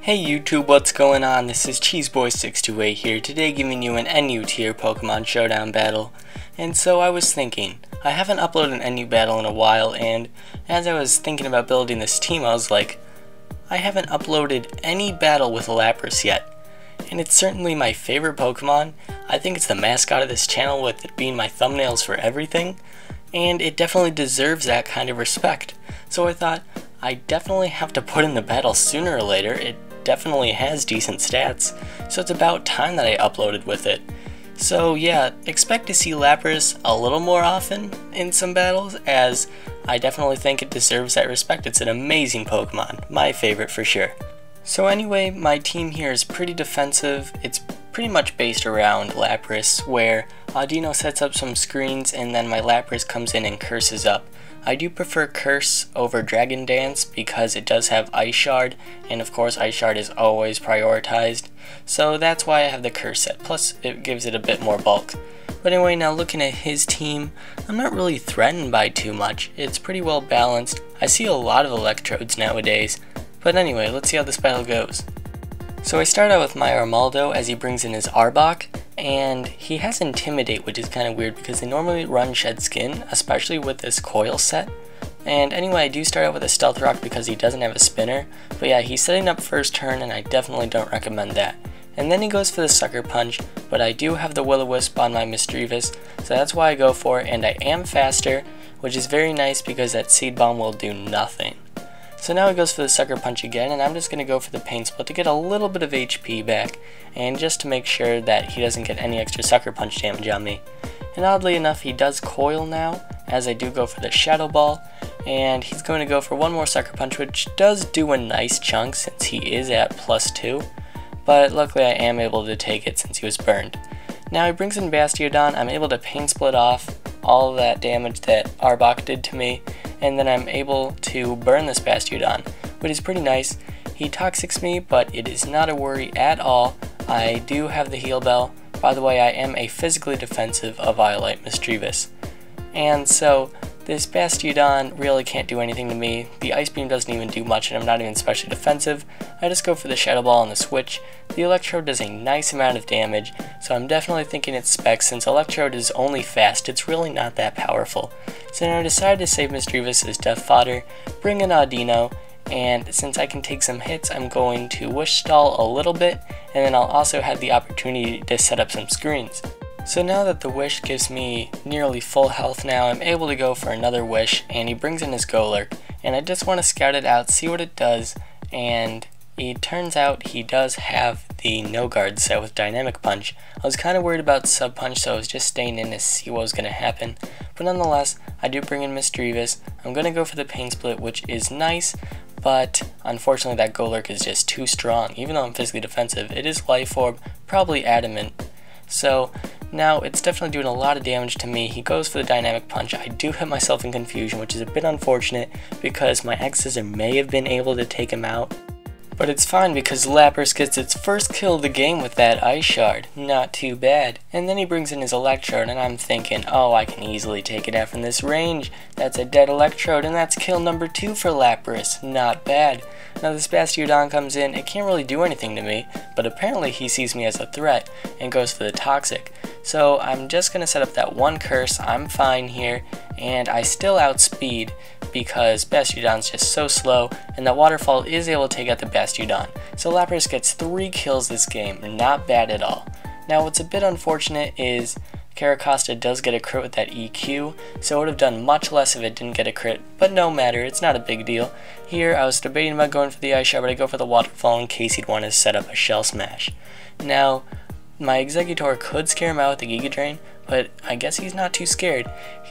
Hey YouTube, what's going on? This is Cheeseboy628 here, today giving you an NU tier Pokemon Showdown battle. And so I was thinking, I haven't uploaded an NU battle in a while, and as I was thinking about building this team, I was like, I haven't uploaded any battle with Lapras yet. And it's certainly my favorite Pokemon. I think it's the mascot of this channel, with it being my thumbnails for everything. And it definitely deserves that kind of respect. So I thought, I definitely have to put in the battle sooner or later. It definitely has decent stats, so it's about time that I uploaded with it. So yeah, expect to see Lapras a little more often in some battles, as I definitely think it deserves that respect. It's an amazing Pokemon, my favorite for sure. So anyway, my team here is pretty defensive. It's pretty much based around Lapras, where Audino sets up some screens and then my Lapras comes in and curses up. I do prefer Curse over Dragon Dance because it does have Ice Shard, and of course Ice Shard is always prioritized, so that's why I have the Curse set, plus it gives it a bit more bulk. But anyway, now looking at his team, I'm not really threatened by too much. It's pretty well balanced. I see a lot of Electrodes nowadays, but anyway, let's see how this battle goes. So I start out with my Armaldo as he brings in his Arbok, and he has Intimidate, which is kind of weird because they normally run Shed Skin, especially with this Coil set. And anyway, I do start out with a Stealth Rock because he doesn't have a Spinner, but yeah, he's setting up first turn and I definitely don't recommend that. And then he goes for the Sucker Punch, but I do have the Will-O-Wisp on my Misdreavus, so that's why I go for it, and I am faster, which is very nice because that Seed Bomb will do nothing. So now he goes for the Sucker Punch again, and I'm just going to go for the Pain Split to get a little bit of HP back, and just to make sure that he doesn't get any extra Sucker Punch damage on me. And oddly enough, he does Coil now, as I do go for the Shadow Ball, and he's going to go for one more Sucker Punch, which does do a nice chunk since he is at +2, but luckily I am able to take it since he was burned. Now he brings in Bastiodon. I'm able to Pain Split off all of that damage that Arbok did to me, and then I'm able to burn this Bastiodon, which is pretty nice. He Toxics me, but it is not a worry at all. I do have the Heal Bell. By the way, I am a physically defensive Eviolite Misdreavus. And so this Bastiodon really can't do anything to me. The Ice Beam doesn't even do much, and I'm not even specially defensive. I just go for the Shadow Ball on the switch. The Electrode does a nice amount of damage, so I'm definitely thinking it's specs. Since Electrode is only fast, it's really not that powerful. So now I decided to save Misdreavus as death fodder, bring in Audino, and since I can take some hits, I'm going to Wish Stall a little bit, and then I'll also have the opportunity to set up some screens. So now that the Wish gives me nearly full health now, I'm able to go for another Wish, and he brings in his Golurk, and I just want to scout it out, see what it does, and it turns out he does have the No Guard set with Dynamic Punch. I was kind of worried about Sub Punch, so I was just staying in to see what was going to happen. But nonetheless, I do bring in Misdreavus. I'm going to go for the Pain Split, which is nice, but unfortunately that Golurk is just too strong. Even though I'm physically defensive, it is Life Orb, probably Adamant. So now it's definitely doing a lot of damage to me. He goes for the Dynamic Punch. I do hit myself in confusion, which is a bit unfortunate because my X-Scissor may have been able to take him out. But it's fine because Lapras gets its first kill of the game with that Ice Shard. Not too bad. And then he brings in his Electrode, and I'm thinking, oh, I can easily take it out from this range. That's a dead Electrode, and that's kill number 2 for Lapras. Not bad. Now this Bastiodon comes in. It can't really do anything to me, but apparently he sees me as a threat and goes for the Toxic. So I'm just going to set up that one Curse. I'm fine here, and I still outspeed because Bastiodon's just so slow, and that Waterfall is able to take out the Bastiodon. So Lapras gets 3 kills this game, not bad at all. Now what's a bit unfortunate is Caracosta does get a crit with that EQ, so it would have done much less if it didn't get a crit, but no matter, it's not a big deal. Here I was debating about going for the Ice Shard, but I go for the Waterfall in case he'd want to set up a Shell Smash. Now, my Exeggutor could scare him out with the Giga Drain, but I guess he's not too scared.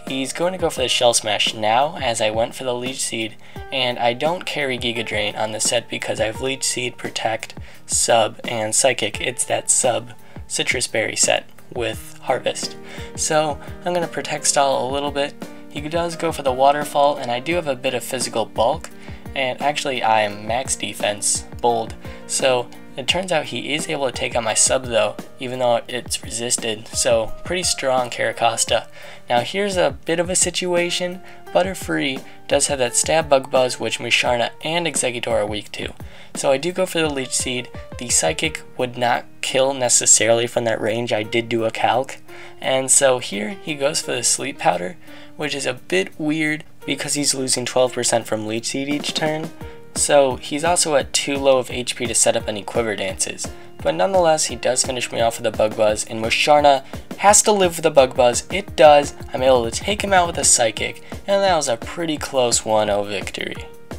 He's going to go for the Shell Smash now, as I went for the Leech Seed, and I don't carry Giga Drain on this set because I have Leech Seed, Protect, Sub, and Psychic. It's that Sub Citrus Berry set with Harvest. So I'm going to Protect Stall a little bit. He does go for the Waterfall, and I do have a bit of physical bulk, and actually I am max defense, bold, so It turns out he is able to take out my sub though, even though it's resisted, so pretty strong Caracosta. Now here's a bit of a situation. Butterfree does have that stab bug buzz, which Musharna and Exeggutor are weak to. So I do go for the Leech Seed. The Psychic would not kill necessarily from that range, I did do a calc. And so here he goes for the Sleep Powder, which is a bit weird because he's losing 12% from Leech Seed each turn. So he's also at too low of HP to set up any Quiver Dances. But nonetheless, he does finish me off with a Bug Buzz, and Musharna has to live with a Bug Buzz. It does. I'm able to take him out with a Psychic, and that was a pretty close 1-0 victory.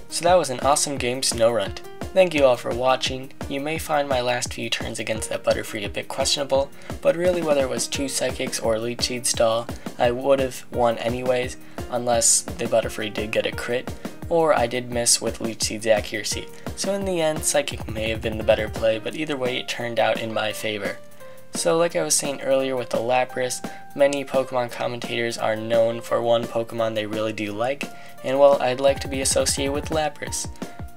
So that was an awesome game, Snorunt. Thank you all for watching. You may find my last few turns against that Butterfree a bit questionable, but really whether it was 2 Psychics or Leech Seed stall, I would have won anyways, unless the Butterfree did get a crit, or I did miss with Leech Seed's accuracy. So in the end, Psychic may have been the better play, but either way it turned out in my favor. So like I was saying earlier with the Lapras, many Pokemon commentators are known for one Pokemon they really do like, and well, I'd like to be associated with Lapras.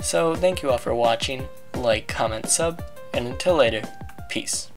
So thank you all for watching, like, comment, sub, and until later, peace.